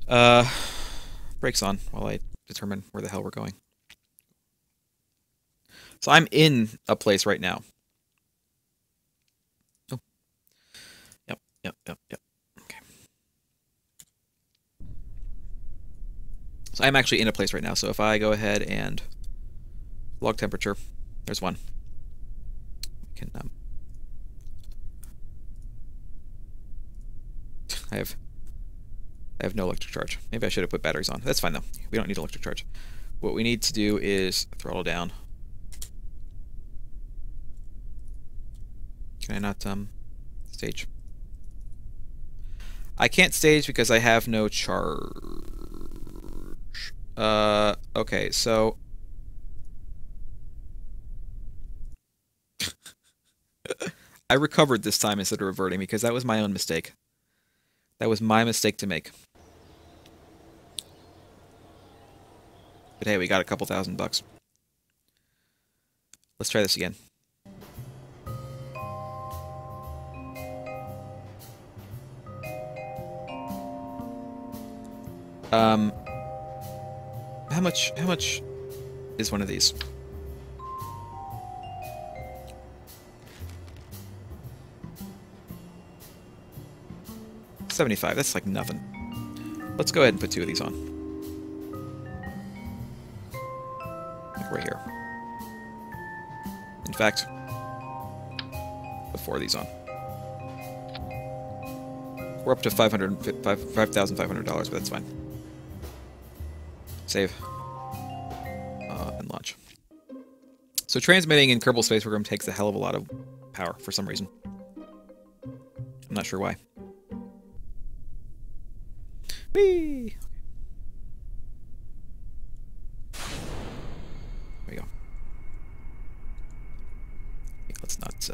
Uh, brakes on while I determine where the hell we're going. So I'm in a place right now. Oh, yep. Okay. So I'm actually in a place right now. So if I go ahead and log temperature, there's one. We can I have no electric charge. Maybe I should have put batteries on. That's fine though. We don't need electric charge. What we need to do is throttle down. Can I not stage? I can't stage because I have no charge. Okay, so I recovered this time instead of reverting because that was my own mistake. That was my mistake to make. But hey, we got a couple $1,000. Let's try this again. How much is one of these? $75. That's like nothing. Let's go ahead and put 2 of these on. Like right here. In fact, put 4 of these on. We're up to $5,500, but that's fine. Save. And launch. So transmitting in Kerbal Space Program takes a hell of a lot of power for some reason. I'm not sure why. Whee! There we go. Okay, let's not.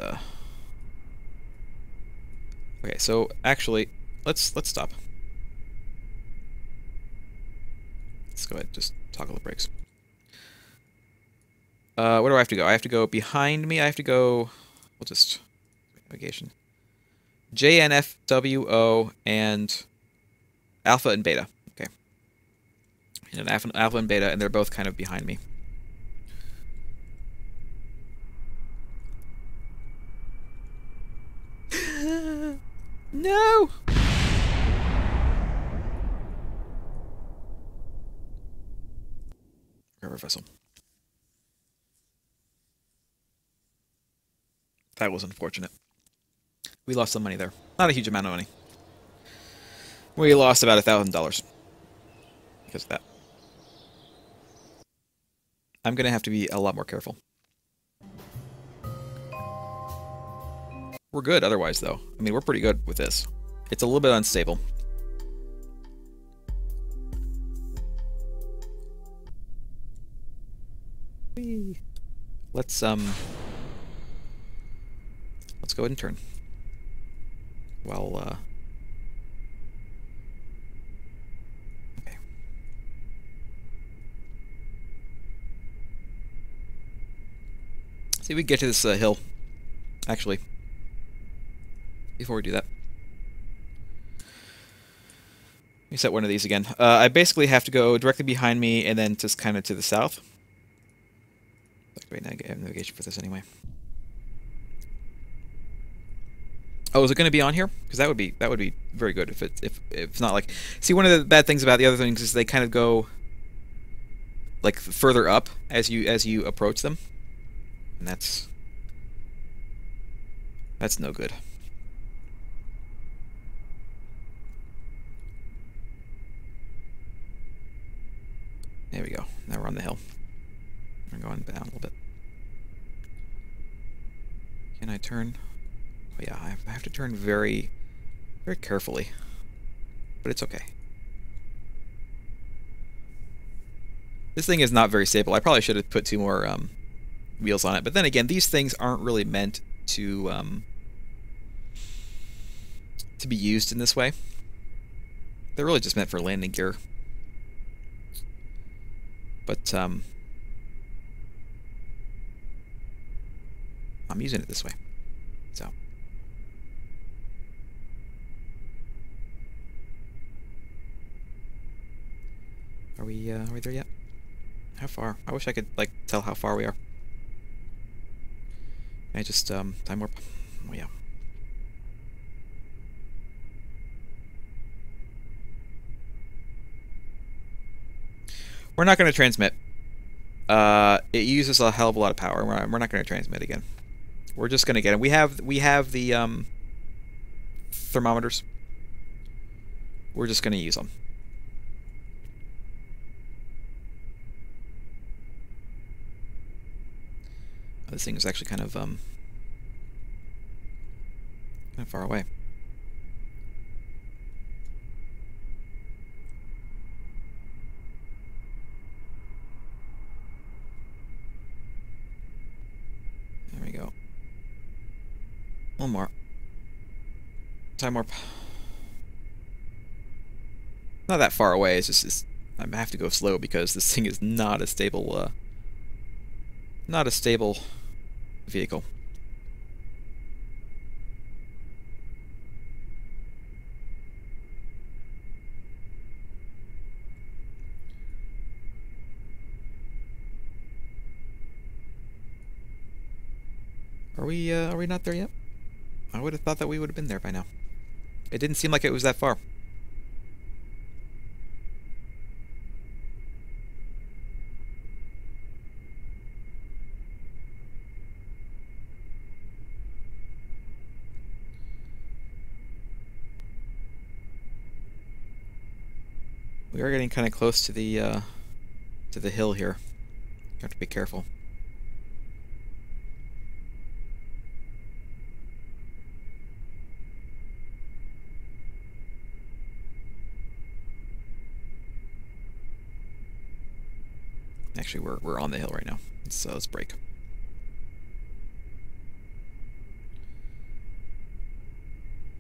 Okay, so actually, let's stop. Let's go ahead and just toggle the brakes. Where do I have to go? I have to go behind me. I have to go. We'll just navigation. JNFWO and Alpha and Beta. Okay. And Alpha and Beta, and they're both kind of behind me. No! River vessel. That was unfortunate. We lost some money there. Not a huge amount of money. We lost about $1,000 because of that. I'm going to have to be a lot more careful. We're good otherwise, though. I mean, we're pretty good with this. It's a little bit unstable. Let's go ahead and turn. Well, okay. See if we can get to this hill, actually, before we do that. Let me set one of these again. I basically have to go directly behind me and then just kind of to the south. Wait, I have navigation for this anyway. Oh, is it going to be on here? Because that would be very good if it's not like. See, one of the bad things about the other things is they kind of go like further up as you approach them, and that's no good. There we go. Now we're on the hill. We're going down a little bit. Can I turn? Oh yeah, I have to turn very carefully, but it's okay. This thing is not very stable. I probably should have put 2 more wheels on it, but then again, these things aren't really meant to be used in this way. They're really just meant for landing gear. But I'm using it this way, so. Are we there yet? How far? I wish I could, like, tell how far we are. Can I just, time warp? Oh, yeah. We're not going to transmit. It uses a hell of a lot of power. We're not going to transmit again. We're just going to get it. We have the, thermometers. We're just going to use them. This thing is actually kind of far away. There we go. One more. Time warp. Not that far away. It's just I have to go slow because this thing is not a stable vehicle. Are we not there yet? I would have thought that we would have been there by now. It didn't seem like it was that far. We are getting kind of close to the hill here. You have to be careful. Actually, we're on the hill right now. Let's brake.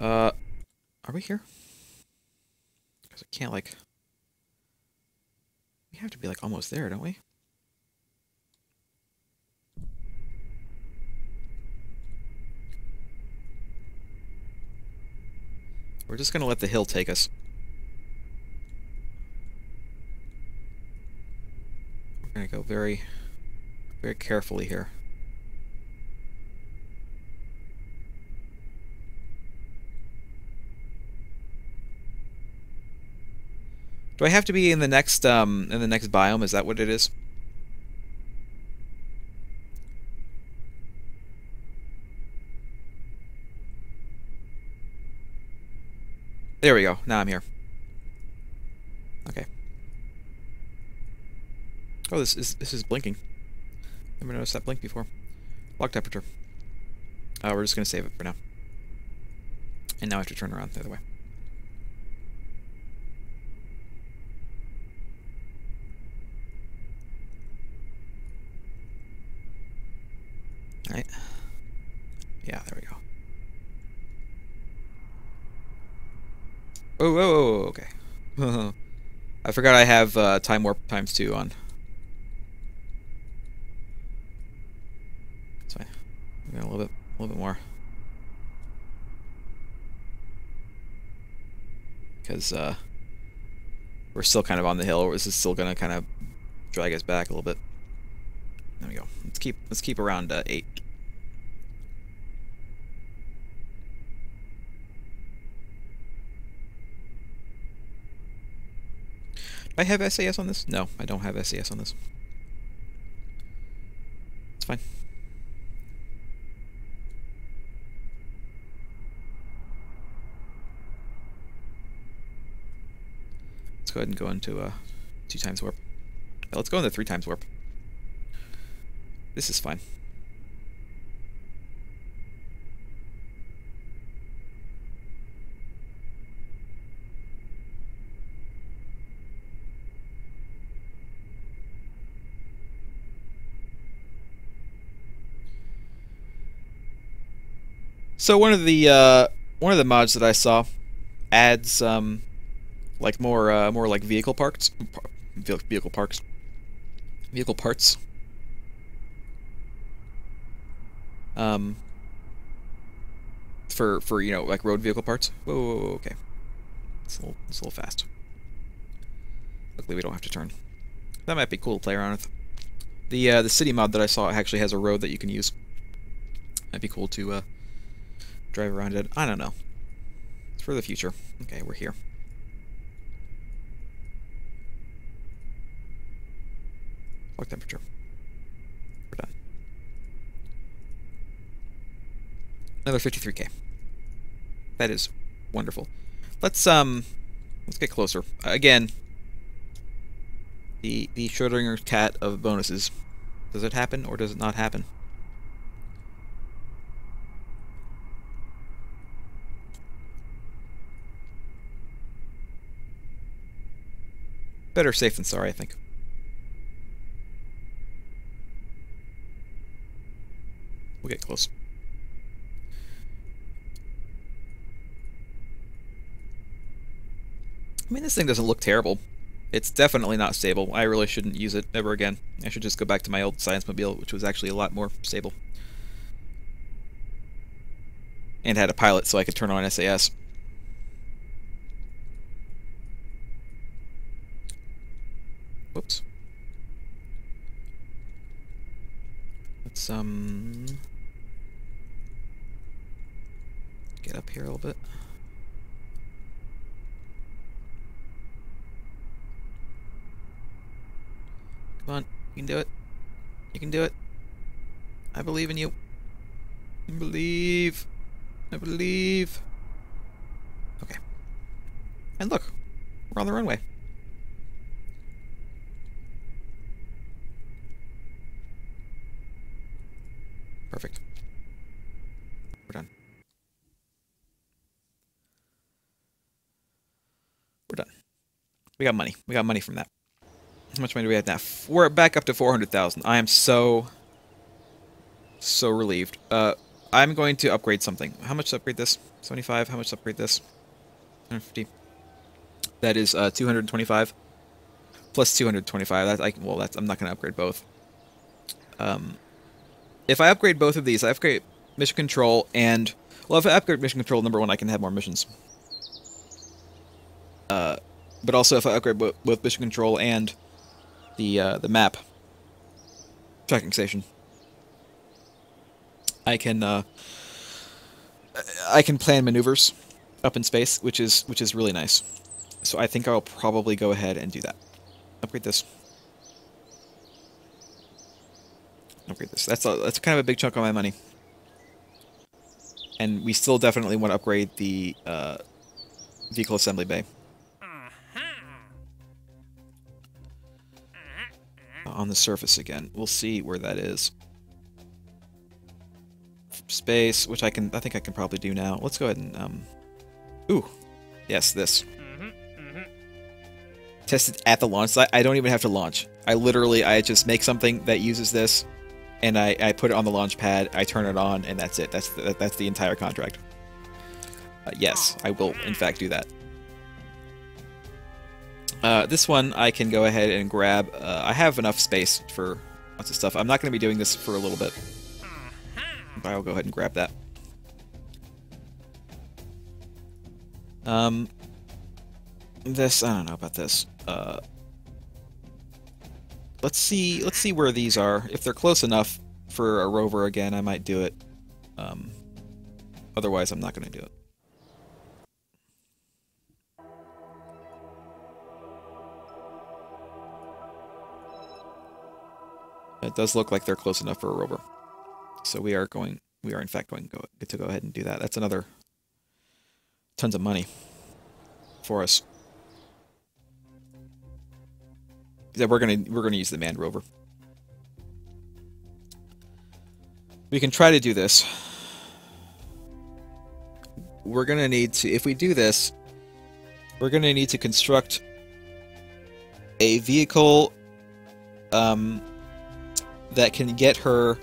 Are we here? Because I can't, like... We have to be, like, almost there, don't we? We're just gonna let the hill take us. We're gonna go very, very carefully here. Do I have to be in the next biome? Is that what it is? There we go. Now I'm here. Okay. Oh, this is blinking. Never noticed that blink before. Log temperature. We're just gonna save it for now. And now I have to turn around the other way. Alright. Yeah, there we go. Oh, okay. I forgot I have time warp ×2 on. That's fine. We got a little bit more. Because we're still kind of on the hill. This is still gonna kind of drag us back a little bit. There we go. Let's keep around 8. Do I have SAS on this? No, I don't have SAS on this. It's fine. Let's go ahead and go into 2 times warp. Let's go into 3 times warp. This is fine. So one of the mods that I saw adds like more like vehicle parts. For you know, like road vehicle parts. Whoa, okay. It's a little fast. Luckily, we don't have to turn. That might be cool to play around with. The city mod that I saw actually has a road that you can use. Might be cool to drive around it. I don't know. It's for the future. Okay, we're here. What temperature? We're done. Another 53k. That is wonderful. Let's get closer. Again, the Schrodinger's cat of bonuses. Does it happen or does it not happen? Better safe than sorry, I think. We'll get close. I mean, this thing doesn't look terrible. It's definitely not stable. I really shouldn't use it ever again. I should just go back to my old Science Mobile, which was actually a lot more stable. And had a pilot so I could turn on SAS. Whoops. Let's, get up here a little bit. Come on, you can do it. You can do it. I believe in you. I believe. I believe. Okay. And look, we're on the runway. Perfect. We're done. We're done. We got money. We got money from that. How much money do we have now? We're back up to 400,000. I am so relieved. I'm going to upgrade something. How much to upgrade this? 75. How much to upgrade this? 150. That is 225 plus 225. I'm not going to upgrade both. If I upgrade both of these, I upgrade mission control and if I upgrade mission control #1, I can have more missions. But also if I upgrade both mission control and the map tracking station, I can plan maneuvers up in space, which is really nice. So I think I'll probably go ahead and do that. Upgrade this. Upgrade this. That's kind of a big chunk of my money. And we still definitely want to upgrade the vehicle assembly bay. On the surface again. We'll see where that is. Space, which I think I can probably do now. Let's go ahead and ooh. Yes, this. Test it at the launch site. I don't even have to launch. I just make something that uses this, and I put it on the launch pad, I turn it on, and that's it. That's the entire contract. Yes, I will in fact do that. This one I can go ahead and grab. I have enough space for lots of stuff. I'm not going to be doing this for a little bit, but I'll go ahead and grab that. This, I don't know about this. Let's see where these are. If they're close enough for a rover again, I might do it. Otherwise, I'm not going to do it. It does look like they're close enough for a rover. So we are in fact going to go ahead and do that. That's another tons of money for us. Yeah, we're gonna use the manned rover. We can try to do this. We're gonna need to, if we do this, we're gonna need to construct a vehicle that can get her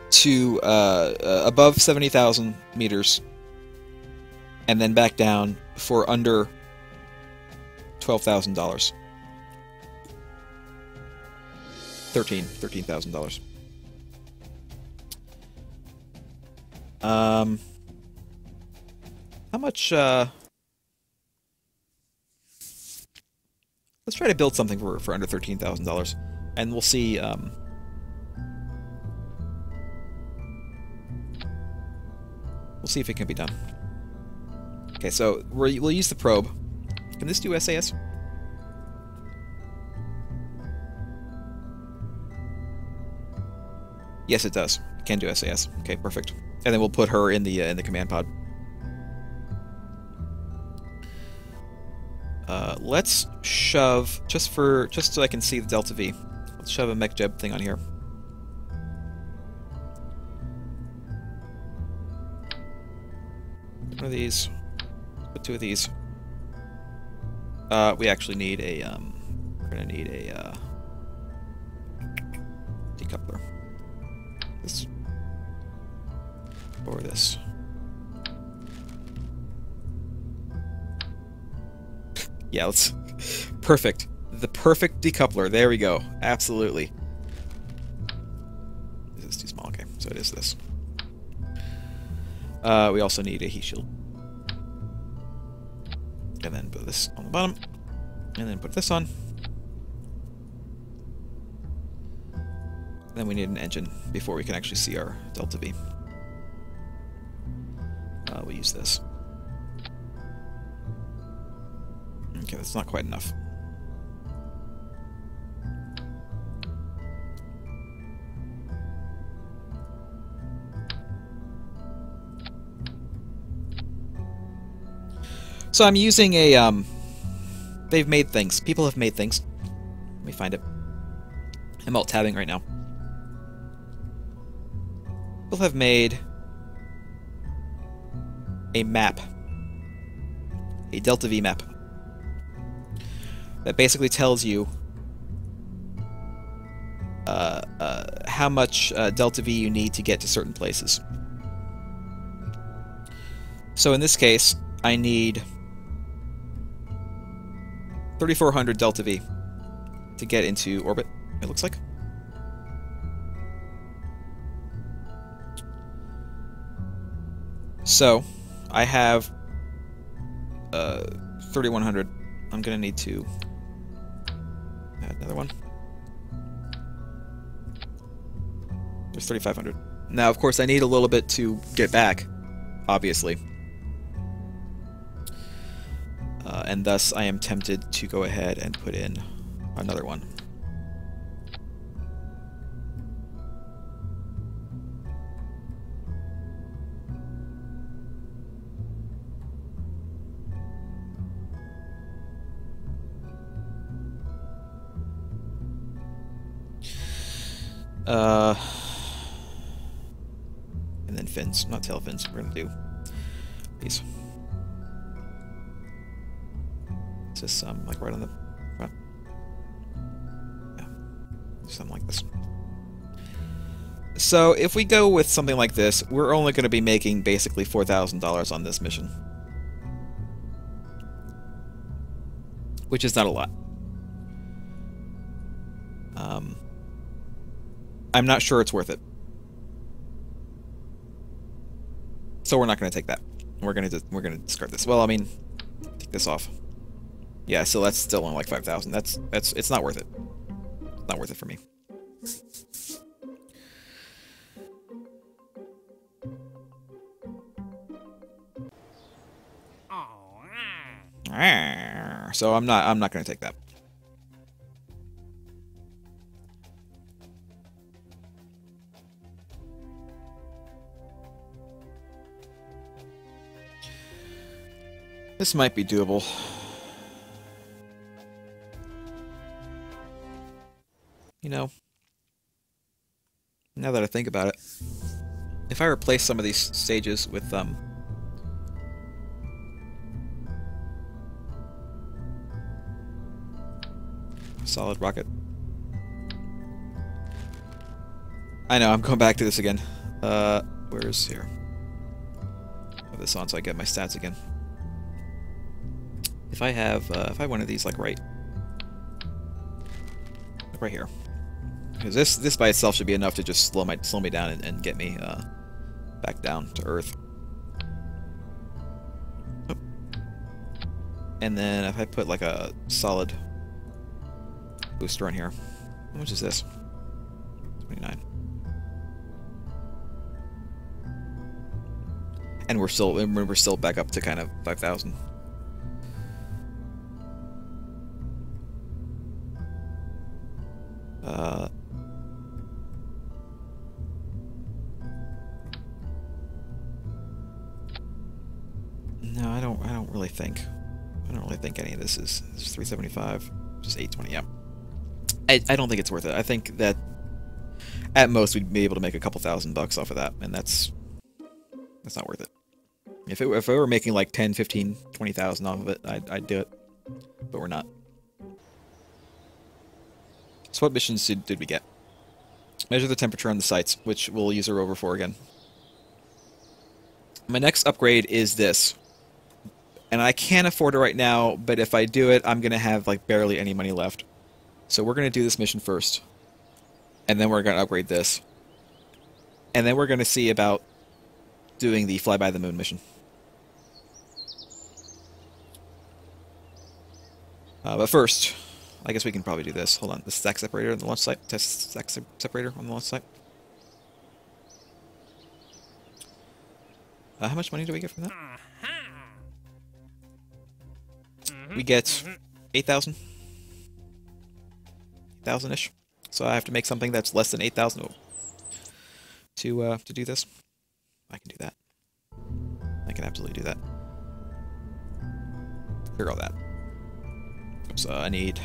to above 70,000 meters and then back down for under $12,000. $13,000. How much let's try to build something for under $13,000, and we'll see. We'll see if it can be done. Okay, so we'll use the probe. Can this do SAS? Yes, it does. It can do SAS. Okay, perfect. And then we'll put her in the command pod. Let's shove just so I can see the Delta V. Let's shove a mech jeb thing on here. One of these. Put two of these. We actually need a we're gonna need a decoupler. This or this. Yeah, let's... Perfect. The perfect decoupler. There we go. Absolutely. Is this too small? Okay, so it is this. We also need a heat shield. And then put this on the bottom. And then put this on. Then we need an engine before we can actually see our Delta V. We'll use this. Okay, that's not quite enough. So I'm using a, they've made things. People have made things. Let me find it. I'm alt-tabbing right now. People have made a map. A Delta V map. That basically tells you how much Delta V you need to get to certain places. So in this case, I need 3,400 Delta V to get into orbit, it looks like. So, I have 3,100. I'm gonna need to add another one. There's 3,500. Now, of course, I need a little bit to get back, obviously. And thus, I am tempted to go ahead and put in another one. And then fins, not tail fins. We're gonna do these. Is this like right on the front? Yeah, something like this. So if we go with something like this, we're only going to be making basically $4,000 on this mission, which is not a lot. I'm not sure it's worth it. So we're not going to take that. We're going to discard this. Well, I mean, take this off. Yeah, so that's still only like 5,000. It's not worth it. It's not worth it for me. So I'm not going to take that. This might be doable. You know, now that I think about it, if I replace some of these stages with solid rocket. I know, I'm going back to this again. Where's here? Put this on so I get my stats again. If I have one of these like right here, because this by itself should be enough to just slow me down and get me back down to Earth. And then if I put like a solid booster on here. How much is this? 29. And we're still back up to kind of 5,000. No, I don't really think. I don't really think any of this is 375. Just 820. Yeah. I don't think it's worth it. I think that at most we'd be able to make a couple $1,000 off of that, and that's not worth it. If I were making like 10, 15, 20,000 off of it, I'd do it. But we're not. So what missions did we get? Measure the temperature on the sites, which we'll use a rover for again. My next upgrade is this. And I can't afford it right now, but if I do it, I'm going to have like barely any money left. So we're going to do this mission first. And then we're going to upgrade this. And then we're going to see about doing the fly by the moon mission. But first, I guess we can probably do this. Hold on, the stack separator on the launch site. Test stack separator on the launch site. How much money do we get from that? We get 8,000. 8,000-ish. So I have to make something that's less than 8,000 to do this. I can do that. I can absolutely do that. Clear all that. Oops, I need...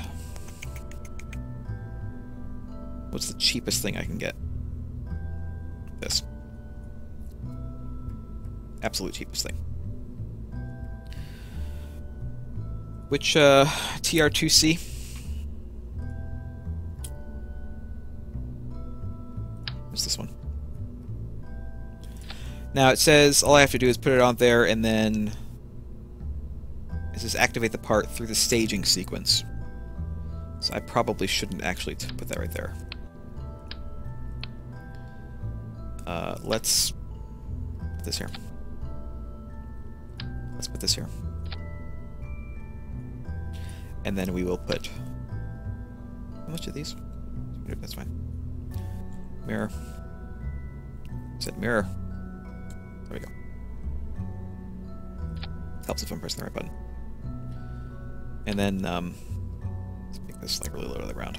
What's the cheapest thing I can get? This. Absolute cheapest thing. Which, TR2C? What's this one? Now it says all I have to do is put it on there and then it says activate the part through the staging sequence. So I probably shouldn't actually put that right there. Let's put this here. Let's put this here. And then we will put... How much are these? That's fine. Mirror. Is it mirror? There we go. Helps if I'm pressing the right button. And then, let's make this like really low to the ground.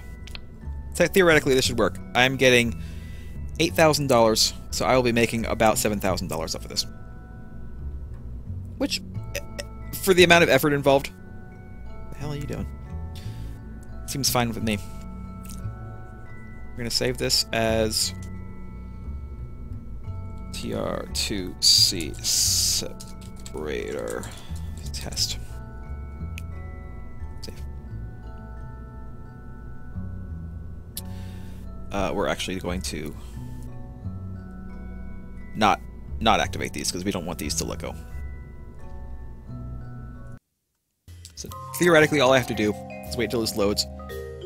So theoretically, this should work. I'm getting $8,000, so I will be making about $7,000 off of this. Which, for the amount of effort involved, what the hell are you doing? Seems fine with me. We're gonna save this as TR2C separator test. Save. We're actually going to not activate these because we don't want these to let go. So theoretically, all I have to do is wait till this loads,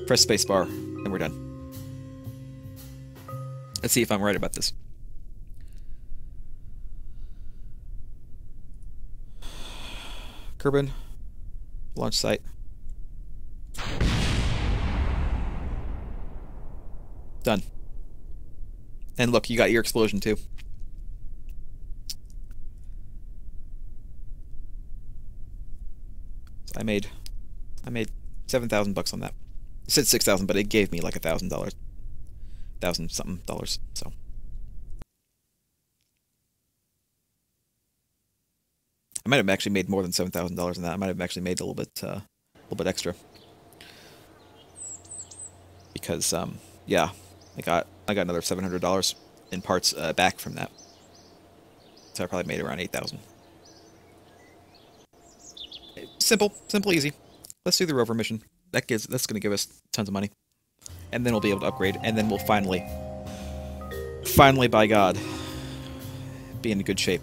press spacebar, and we're done. Let's see if I'm right about this. Kerbal, launch site. Done. And look, you got your explosion too. So I made 7,000 bucks on that. It said 6,000, but it gave me like $1,000, $1,000-something dollars. So I might have actually made more than $7,000 on that. I might have actually made a little bit extra because yeah, I got another $700 in parts back from that. So I probably made around 8,000. Simple, easy. Let's do the rover mission. That's going to give us tons of money, and then we'll be able to upgrade, and then we'll finally, by God, be in good shape.